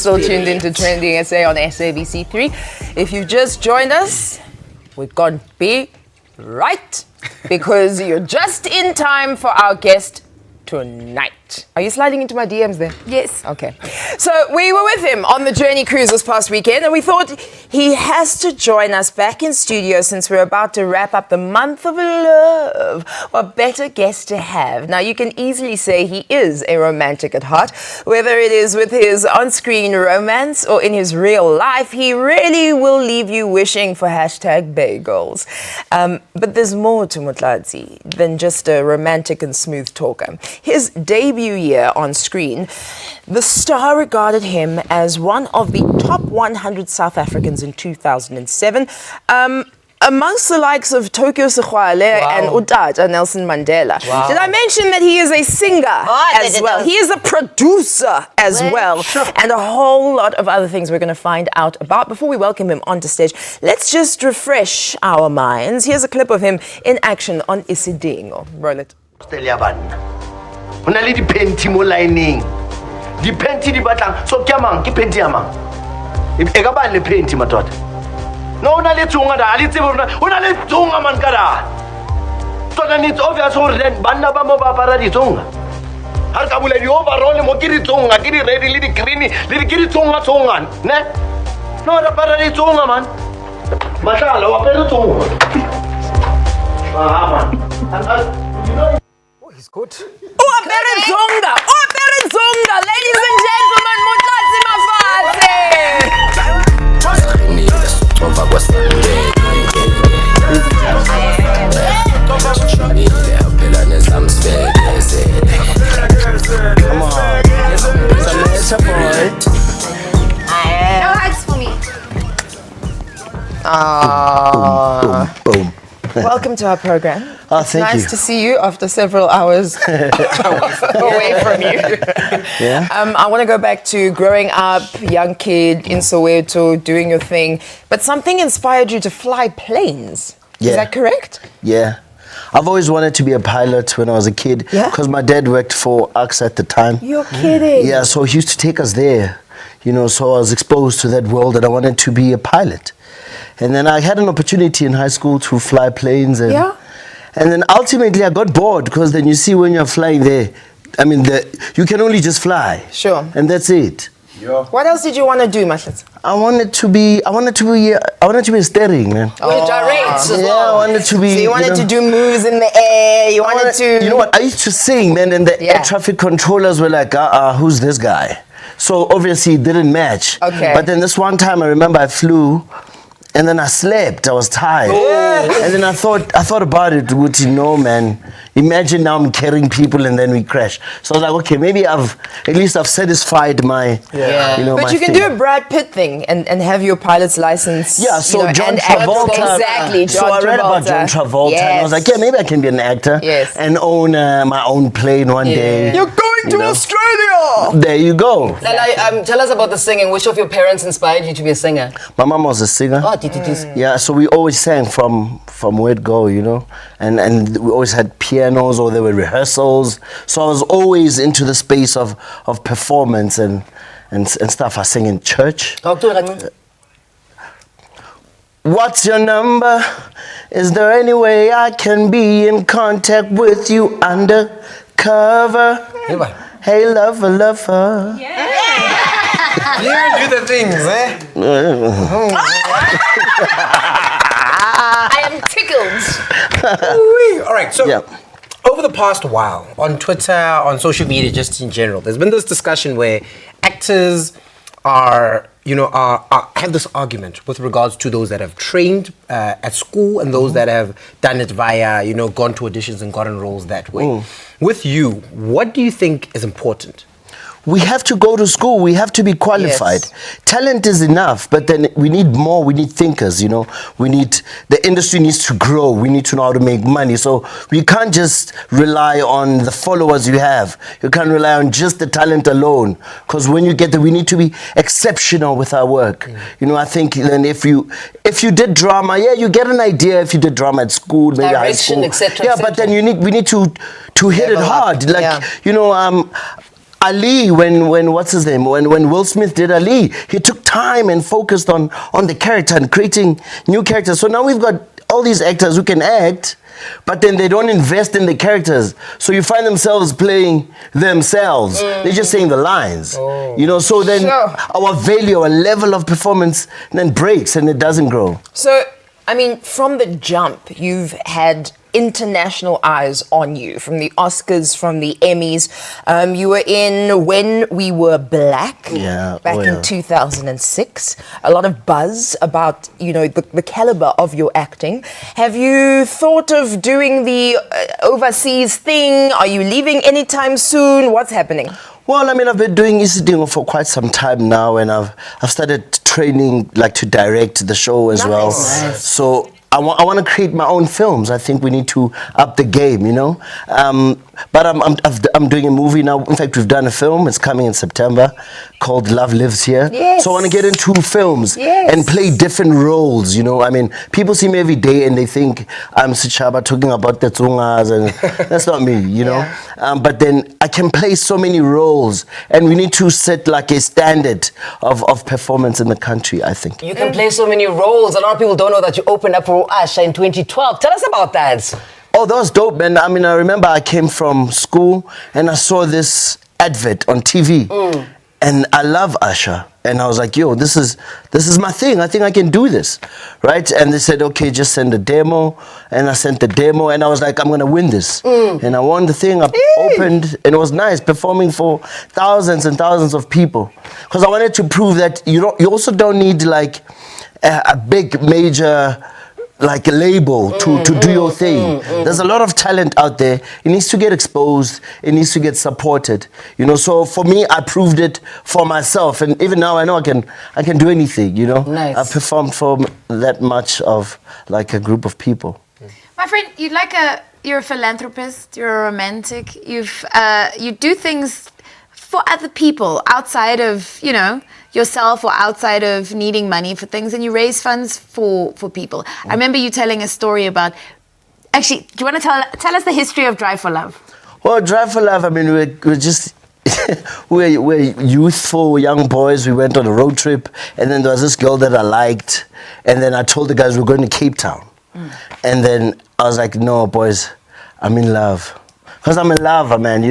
Speaker 1: still tuned into Trending SA on SABC3. If you've just joined us, we've gone be right because you're just in time for our guest tonight. Are you sliding into my DMs there?
Speaker 2: Yes.
Speaker 1: Okay. So we were with him on the Journey Cruise this past weekend, and we thought he has to join us back in studio since we're about to wrap up the month of love. What better guest to have? Now, you can easily say he is a romantic at heart. Whether it is with his on-screen romance or in his real life, he really will leave you wishing for #bagels. But there's more to Mutlatsi than just a romantic and smooth talker. His debut year on screen, the star regarded him as one of the top 100 South Africans in 2007, amongst the likes of Tokyo Sekgwale and Utata Nelson Mandela.
Speaker 3: Wow.
Speaker 1: Did I mention that he is a singer as well? He is a producer as well, and a whole lot of other things we're going to find out about. Before we welcome him onto stage, let's just refresh our minds. Here's a clip of him in action on Isidingo. Roll it.
Speaker 8: Ho na le di-panty mo lineng di-panty di batlang so ke amang ke panty amang e ka bang le panty matota no ho na le tsonga da a le tsebe ho na le tsonga man ka da tota it's obvious gore then banna ba mo ba apara ditsonga ha re ka bula di-overall mo ke ditsonga ke di-red le di-green le ke ditsonga ne no ra apara ditsonga man matlala wa apere tsonga man you know.
Speaker 3: He's good.
Speaker 1: Uaperizonga! Uaperizonga! Ladies and gentlemen, Mutlatsi
Speaker 8: Come on. It's a boy.
Speaker 2: No hugs for me.
Speaker 8: Boom.
Speaker 1: Welcome to our program.
Speaker 8: Oh,
Speaker 1: It's
Speaker 8: thank
Speaker 1: nice
Speaker 8: you.
Speaker 1: to see you after several hours away from you.
Speaker 8: Yeah.
Speaker 1: I want to go back to growing up, young kid in Soweto, doing your thing. But something inspired you to fly planes.
Speaker 8: Yeah.
Speaker 1: Is that correct?
Speaker 8: Yeah. I've always wanted to be a pilot when I was a kid.
Speaker 1: Yeah?
Speaker 8: Because my dad worked for AXA at the time.
Speaker 1: You're kidding.
Speaker 8: Yeah, so he used to take us there. You know, so I was exposed to that world that I wanted to be a pilot. And then I had an opportunity in high school to fly planes. And,
Speaker 1: Yeah.
Speaker 8: and then ultimately I got bored because then you see when you're flying there, I mean, you can only just fly.
Speaker 1: Sure.
Speaker 8: And that's it.
Speaker 1: What else did you want to do, Mashlet?
Speaker 8: I wanted to be a steering, man.
Speaker 3: Oh, directs as
Speaker 8: Yeah,
Speaker 3: well.
Speaker 8: I wanted to be.
Speaker 1: So you wanted
Speaker 8: know,
Speaker 1: to do moves in the air. You wanted to.
Speaker 8: You know what? I used to sing, man, and the air traffic controllers were like, who's this guy? So obviously it didn't match.
Speaker 1: Okay.
Speaker 8: But then this one time I remember I flew, and then I slept. I was tired. And then I thought about it. Would you know, man? Imagine now I'm carrying people and then we crash. So I was like, okay, maybe I've satisfied my, you know,
Speaker 1: But
Speaker 8: my
Speaker 1: you can
Speaker 8: thing.
Speaker 1: do a Brad Pitt thing and have your pilot's license.
Speaker 8: Yeah, so
Speaker 1: you know,
Speaker 8: John
Speaker 1: and act-
Speaker 8: Travolta.
Speaker 1: Exactly, John
Speaker 8: So I read about
Speaker 1: Travolta.
Speaker 8: John Travolta and I was like, yeah, maybe I can be an actor
Speaker 1: Yes.
Speaker 8: and own my own plane one day.
Speaker 1: You're going to
Speaker 8: know.
Speaker 1: Australia!
Speaker 8: There you go.
Speaker 3: Lala, tell us about the singing. Which of your parents inspired you to be a singer?
Speaker 8: My mom was a singer.
Speaker 3: Oh, TTTs.
Speaker 8: Yeah, so we always sang from word go, you know, and we always had pianos or there were rehearsals. So I was always into the space of performance and stuff. I sing in church.
Speaker 3: Talk to her.
Speaker 8: What's your number? Is there any way I can be in contact with you undercover? Hey, lover.
Speaker 4: You do the things, eh?
Speaker 1: I am tickled.
Speaker 4: All right, so
Speaker 8: Yeah.
Speaker 4: over the past while, on Twitter, on social media, just in general, there's been this discussion where actors have this argument with regards to those that have trained at school and those that have done it via, gone to auditions and gotten roles that way. With you, what do you think is important?
Speaker 8: We have to go to school. We have to be qualified.
Speaker 1: Yes.
Speaker 8: Talent is enough, but then we need more. We need thinkers, the industry needs to grow. We need to know how to make money. So we can't just rely on the followers you have. You can't rely on just the talent alone. Because when you get there, we need to be exceptional with our work. I think then if you did drama, you get an idea if you did drama at school, maybe high
Speaker 3: Direction,
Speaker 8: school.
Speaker 3: etc.,
Speaker 8: Yeah, but then we need to hit it hard.
Speaker 9: Ali, when what's his name? When Will Smith did Ali, he took time and focused on the character and creating new characters. So now we've got all these actors who can act, but then they don't invest in the characters. So you find themselves playing themselves. They're just saying the lines. So then our value, our level of performance then breaks and it doesn't grow.
Speaker 1: So, I mean, from the jump, you've had international eyes on you, from the Oscars, from the Emmys. You were in When We Were Black back in 2006. A lot of buzz about, the caliber of your acting. Have you thought of doing the overseas thing? Are you leaving anytime soon? What's happening?
Speaker 9: Well, I mean, I've been doing Isidingo for quite some time now, and I've started training to direct the show as well. So I want to create my own films. I think we need to up the game, But I'm doing a movie now. In fact, we've done a film. It's coming in September called Love Lives Here.
Speaker 1: Yes.
Speaker 9: So I want to get into films and play different roles, I mean, people see me every day and they think I'm Sichaba talking about the Tsungas, and that's not me, But then I can play so many roles, and we need to set a standard of performance in the country, I think.
Speaker 3: You can play so many roles. A lot of people don't know that you opened up for Asha in 2012. Tell us about that.
Speaker 9: Oh, that was dope, man. I mean, I remember I came from school and I saw this advert on TV. And I love Asha. And I was like, yo, this is my thing. I think I can do this, right? And they said, okay, just send a demo. And I sent the demo, and I was like, I'm going to win this. And I won the thing. I opened, and it was nice, performing for thousands and thousands of people. Because I wanted to prove that you also don't need a big major a label to do your thing. There's a lot of talent out there. It needs to get exposed. It needs to get supported. So for me, I proved it for myself, and even now I know I can do anything.
Speaker 3: Nice.
Speaker 9: I've performed for that much of a group of people.
Speaker 2: My friend, you're a philanthropist. You're a romantic. You do things for other people outside of yourself or outside of needing money for things, and you raise funds for people. I remember you telling a story about. Actually, do you want to tell us the history of Drive for Love?
Speaker 9: Well, Drive for Love. I mean, we're just. we're youthful young boys. We went on a road trip, and then there was this girl that I liked, and then I told the guys we're going to Cape Town, and then I was like, no, boys, I'm in love. Because I'm a lover, man,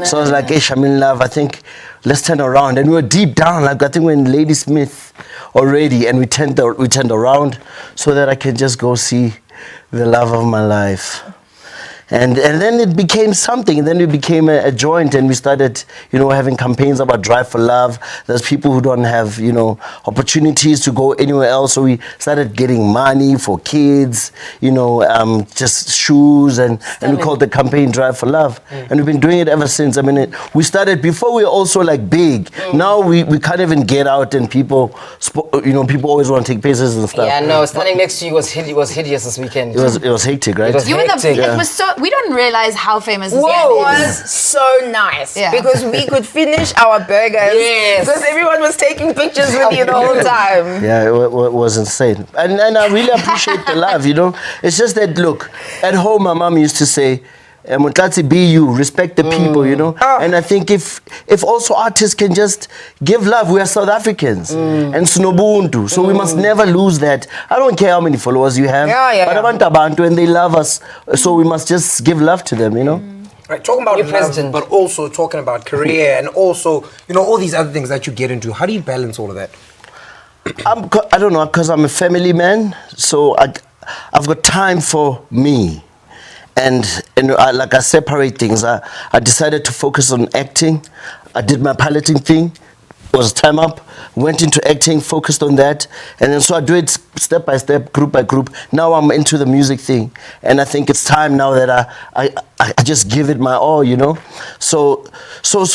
Speaker 9: So I was like, I'm in love. I think let's turn around. And we were deep down, I think we're in Ladysmith already, and we turned around so that I can just go see the love of my life. And then it became something, and then it became a joint, and we started, having campaigns about Drive for Love. There's people who don't have, opportunities to go anywhere else, so we started getting money for kids, just shoes, and we called the campaign Drive for Love. And we've been doing it ever since. I mean, we started before we were also big. Now we can't even get out, and people always want to take pictures and stuff.
Speaker 3: Yeah, no, standing next to you was hideous this weekend.
Speaker 9: It was hectic, right?
Speaker 3: It was
Speaker 2: You were
Speaker 3: hectic.
Speaker 2: it was so. We don't realize how famous this
Speaker 1: It
Speaker 2: man is.
Speaker 1: was so nice
Speaker 2: Yeah.
Speaker 1: because we could finish our burgers because everyone was taking pictures with you the whole time.
Speaker 9: Yeah, it was insane. And I really appreciate the love, It's just that, look, at home my mom used to say, Mutlatsi, be you, respect the people, And I think if also artists can just give love, we are South Africans and Snobuntu, so we must never lose that. I don't care how many followers you have, but abantu abantu and they love us, so we must just give love to them,
Speaker 4: Right, talking about
Speaker 3: Your
Speaker 4: love,
Speaker 3: president.
Speaker 4: but also talking about career and also, all these other things that you get into. How do you balance all of that?
Speaker 9: I don't know, because I'm a family man, so I've got time for me. And I separate things. I decided to focus on acting. I did my piloting thing. It was time up. Went into acting, focused on that. And then so I do it step by step, group by group. Now I'm into the music thing. And I think it's time now that I just give it my all, So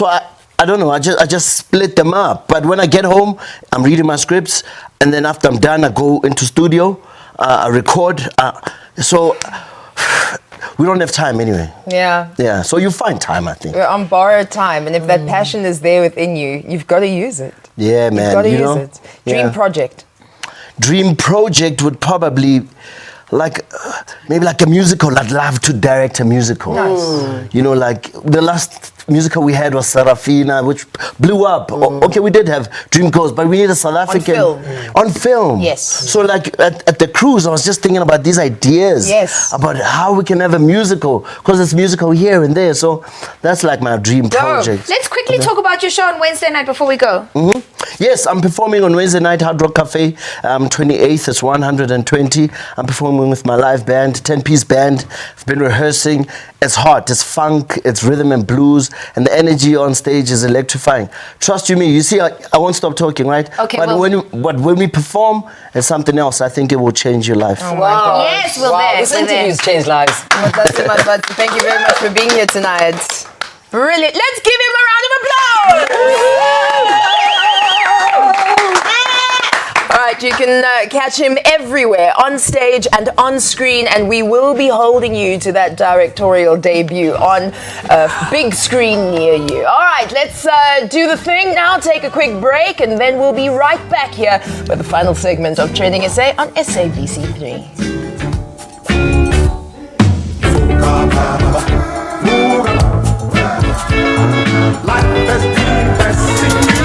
Speaker 9: I don't know, I just split them up. But when I get home, I'm reading my scripts. And then after I'm done, I go into studio. I record. We don't have time anyway. Yeah, so you find time, I think.
Speaker 1: We're on borrowed time, and if that passion is there within you, you've got to use it.
Speaker 9: Yeah, man.
Speaker 1: You've got to use it. Dream project.
Speaker 9: Dream project would probably maybe a musical. I'd love to direct a musical.
Speaker 1: Nice.
Speaker 9: The last musical we had was Sarafina, which blew up. Okay, we did have Dream Coast, but we need a South African on film.
Speaker 1: Yes.
Speaker 9: So like at the cruise, I was just thinking about these ideas.
Speaker 1: Yes.
Speaker 9: About how we can have a musical, because it's musical here and there. So that's like my dream project.
Speaker 2: Let's quickly talk about your show on Wednesday night before we go.
Speaker 9: Yes, I'm performing on Wednesday night, Hard Rock Cafe, 28th, it's 120. I'm performing with my live band, 10-piece band. I've been rehearsing. It's hot, it's funk, it's rhythm and blues, and the energy on stage is electrifying. Trust you me, you see, I won't stop talking, right?
Speaker 2: Okay,
Speaker 9: but when we perform, it's something else. I think it will change your life.
Speaker 1: Oh my God.
Speaker 2: Yes, we're there.
Speaker 3: This
Speaker 2: We're there.
Speaker 3: interview's changed lives.
Speaker 1: Matatsi, thank you very much for being here tonight. Brilliant. Let's give him a round of applause. All right, you can catch him everywhere, on stage and on screen, and we will be holding you to that directorial debut on a big screen near you. All right, let's do the thing now, take a quick break, and then we'll be right back here for the final segment of Trending SA on SABC3.
Speaker 7: Life has been blessing you.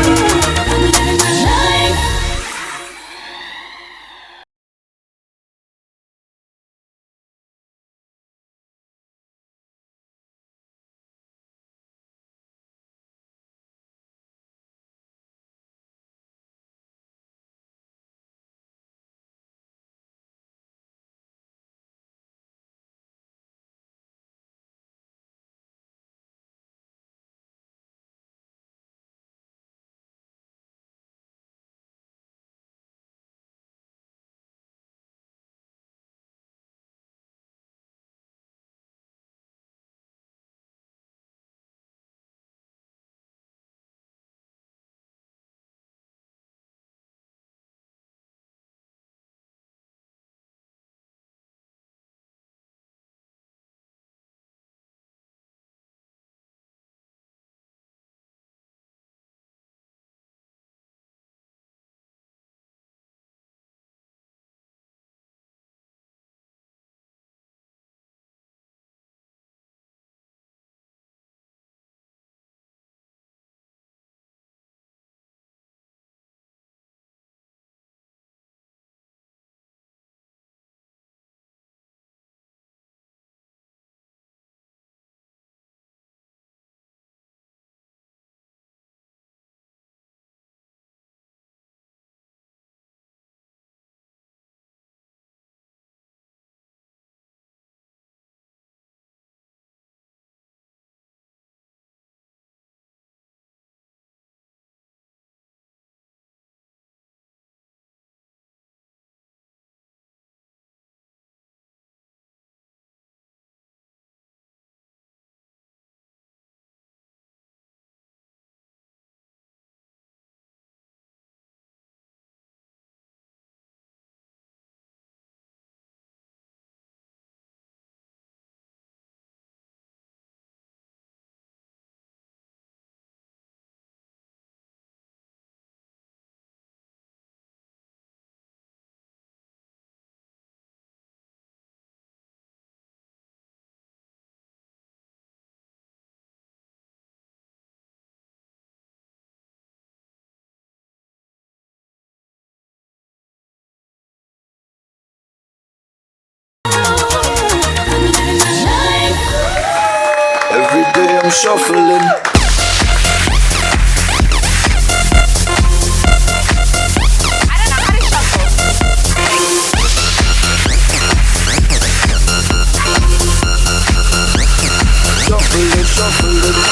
Speaker 10: Every day I'm shuffling.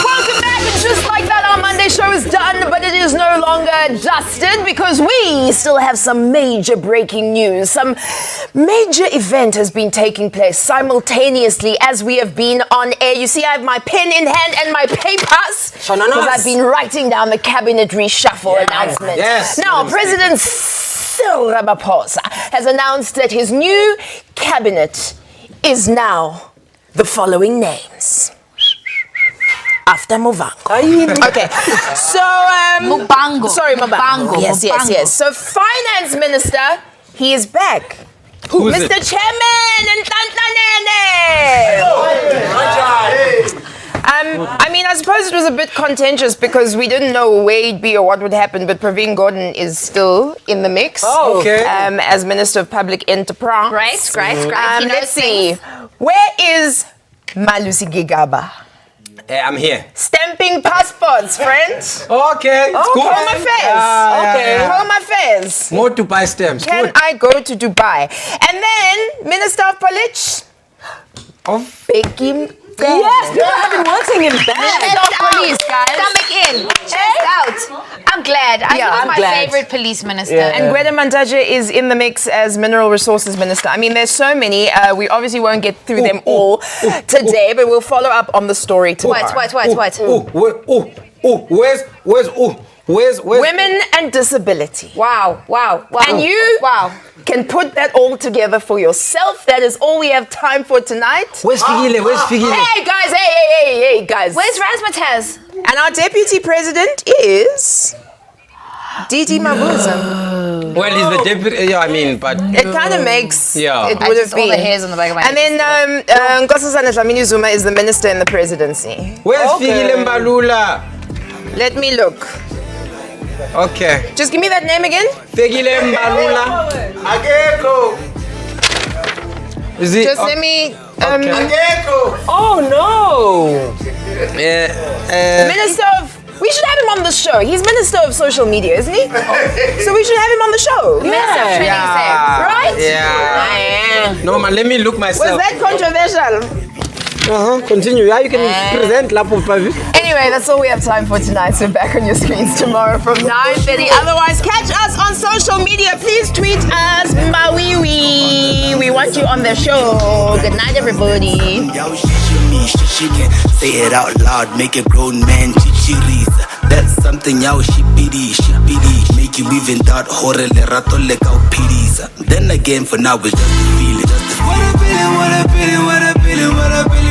Speaker 1: Welcome back. And just like that, our Monday show is done, but it is no longer dusted because we still have some major breaking news. Some major event has been taking place simultaneously as we have been on air. You see, I have my pen in hand and my papers because I've been writing down the cabinet reshuffle announcement.
Speaker 4: Yes.
Speaker 1: Now, President Cyril Ramaphosa has announced that his new cabinet is now the following names. After Movango. Okay, so
Speaker 2: Mubango.
Speaker 1: Sorry, Mubango. Yes. So Finance Minister, he is back.
Speaker 4: Who is
Speaker 1: Mr.
Speaker 4: it?
Speaker 1: Chairman and I mean, I suppose it was a bit contentious because we didn't know where he'd be or what would happen, but Praveen Gordhan is still in the mix.
Speaker 3: Oh,
Speaker 4: okay.
Speaker 1: As Minister of Public Enterprise.
Speaker 2: Great. He knows
Speaker 1: Let's see.
Speaker 2: things.
Speaker 1: Where is Malusi Gigaba?
Speaker 4: I'm here.
Speaker 1: Stamping passports, friends.
Speaker 4: Okay, it's good.
Speaker 1: Home affairs. Home affairs.
Speaker 4: More Dubai stamps.
Speaker 1: Can
Speaker 4: Good.
Speaker 1: I go to Dubai? And then Minister of Police,
Speaker 4: Of
Speaker 1: Becky.
Speaker 3: Yes, people have been wanting him back.
Speaker 2: Chest out.
Speaker 1: Police, guys.
Speaker 2: Stomach in. Chest out. I'm glad. I think
Speaker 1: Yeah,
Speaker 2: he's
Speaker 1: I'm
Speaker 2: my
Speaker 3: glad.
Speaker 2: favorite police minister.
Speaker 1: And Gwede Mantashe is in the mix as Mineral Resources Minister. I mean, there's so many. We obviously won't get through them all today, but we'll follow up on the story tomorrow.
Speaker 4: Where's
Speaker 1: Women and disability.
Speaker 2: Wow.
Speaker 1: And you can put that all together for yourself. That is all we have time for tonight.
Speaker 4: Where's Figile?
Speaker 1: Hey, guys. Hey, guys.
Speaker 2: Where's Razmataz?
Speaker 1: And our deputy president is Didi Mabuza.
Speaker 4: Well, he's the deputy. Yeah, I mean, but
Speaker 1: It kind of makes
Speaker 4: Yeah.
Speaker 1: it
Speaker 2: I
Speaker 1: would
Speaker 2: just
Speaker 1: have
Speaker 2: all
Speaker 1: been.
Speaker 2: the hairs on the back of my
Speaker 1: And
Speaker 2: head.
Speaker 1: then Nkosazana Dlamini Zuma is the minister in the presidency.
Speaker 4: where's Figile Mbalula?
Speaker 1: Let me look.
Speaker 4: Okay.
Speaker 1: Just give me that name again.
Speaker 4: Figile Mbalula.
Speaker 6: Ageko.
Speaker 4: Is he?
Speaker 1: Just let me.
Speaker 4: Okay.
Speaker 6: Ageko.
Speaker 3: Oh no!
Speaker 1: Minister of. We should have him on the show. He's Minister of Social Media, isn't he? So we should have him on the show.
Speaker 2: Minister of TrendingSA.
Speaker 1: Right?
Speaker 4: Yeah. No, man, let me look
Speaker 1: Was
Speaker 4: myself.
Speaker 1: that controversial?
Speaker 4: Continue. Yeah, you can present Lapo Pavi.
Speaker 1: Anyway, that's all we have time for tonight. So back on your screens tomorrow from 9:30. Otherwise, catch us on social media. Please tweet us, Mawiwi. We want you on the show. Good night, everybody.
Speaker 11: Yo, she can say it out loud, make a grown man chichiris. That's something yo, she pity. Make you even doubt horror le rato le kao pities. Then again, for now, it's just a feeling. What a feeling.